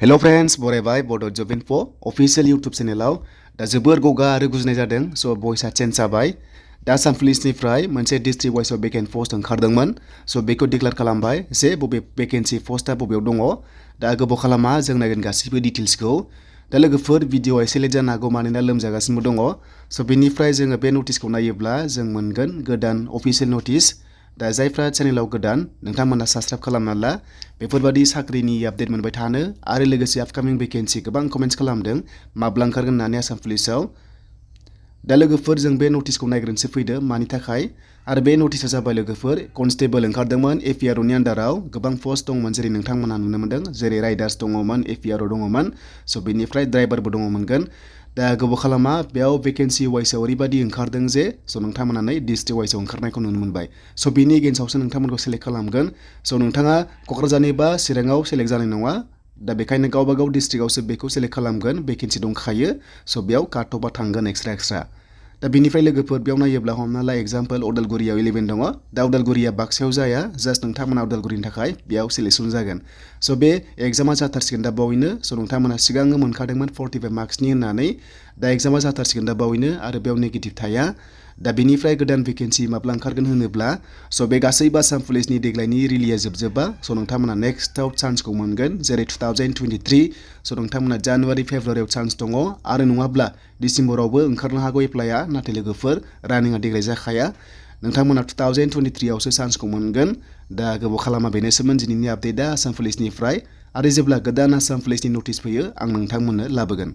hello friends बरायबाय बड' जब info official YouTube चेनेलाव दा जोबोर गगा आरो गुजुनाय जादों स' भइसआ चेन्ज जाबाय दा आसाम पुलिसनिफ्राय मोनसे डिस्ट्रिक्ट वाइसआव वेकेन्ट पस्ट ओंखारदोंमोन स' बेखौ डिक्लेयार खालामबाय जे बबे वेकेन्सि पस्टआ बबेयाव दङ दा गोबाव खालामा जों नायगोन गासिबो डिटेल्सखौ दा लोगोफोर भिडिअआ एसे लेट जानो हागौ मानोना लोमजागासिनो दङ स' बेनिफ्राय जोङो बे नटिसखौ नायोब्ला जों मोनगोन गोदान अफिशियल नटिस दा जायफ्रा चेनेलाव गोदान नोंथांमोना साबस्क्राइब खालामना ला बेफोरबायदि साख्रिनि आपडेट मोनबाय थानो आरो लोगोसे आपकामिं वेकेन्सि गोबां कमेन्ट्स खालामदों माब्ला ओंखारगोन होननानै आसाम पुलिसाव दा लोगोफोर जों बे नटिसखौ नायग्रोनोसो फैदो मानि थाखाय आरो बे नटिसआ जाबाय लोगोफोर कनस्टेबल ओंखारदोंमोन APROनि आन्डाराव गोबां पस्ट दंमोन जेरै नोंथांमोना नुनो मोन्दों जेरै राइडार्स दङमोन APRO दङमोन स' बेनिफ्राय ड्राइभारबो दङ मोनगोन दा गोबाव खालामा बेयाव वेकेन्सि वाइसआव ओरैबायदि ओंखारदों जे स' नोंथांमोना नै डिस्ट्रिक्ट वाइसआव ओंखारनायखौ नुनो मोनबाय स' बिनि एगेन्स्टआवसो नोंथांमोनखौ सेलेक्ट खालामगोन स' नोंथाङा क'क्राझारनि बा चिराङाव सेलेक्ट जानाय नङा दा बेखायनो गावबा गाव डिस्ट्रिक्टआवसो बेखौ सेलेक्ट खालामगोन वेकेन्सि दंखायो स' बेयाव काट अफआ थांगोन एक्सट्रा दा बिनिफ्राय लोगोफोर बेयाव नायोब्ला हमना ला एग्जाम्पल उदालगुरियाव 11 दङ दा उदालगुरिया बाक्सायाव जाया जास्ट नोंथांमोना उदालगुरिनि थाखाय बेयाव सिलेक्सन जागोन स' बे एग्जामा जाथारसिगोन दा बावैनो स' नोंथांमोना सिगांनो मोनखादोंमोन 45 मार्क्सनि होननानै दा एग्जामा जाथारसिगोन दा बावैनो आरो बेयाव नेगेटिभ थाया दा बेनिफ्राय गोदान वेकेन्सि माब्ला ओंखारगोन होनोब्ला स' बे गासैबो आसाम पुलिसनि देग्लायनि रिलिया जोबजोबा स' नोंथांमोना नेक्स्टआव चान्सखौ मोनगोन जेरै 2023 स' नोंथांमोना जानुवारि फेब्रुवारियाव चान्स दङ आरो नङाब्ला डिसेम्बरावबो ओंखारनो हागौ एप्लाइआ नाथाय लोगोफोर रानिंआ देग्लाय जाखाया नोंथांमोना 2023 आवसो चान्सखौ मोनगोन दा गोबाव खालामा बेनोसोमोन दिनैनि आपडेटआ आसाम पुलिसनिफ्राय आरो जेब्ला गोदान आसाम पुलिसनि नटिस फैयो आं नोंथांमोननो लाबोगोन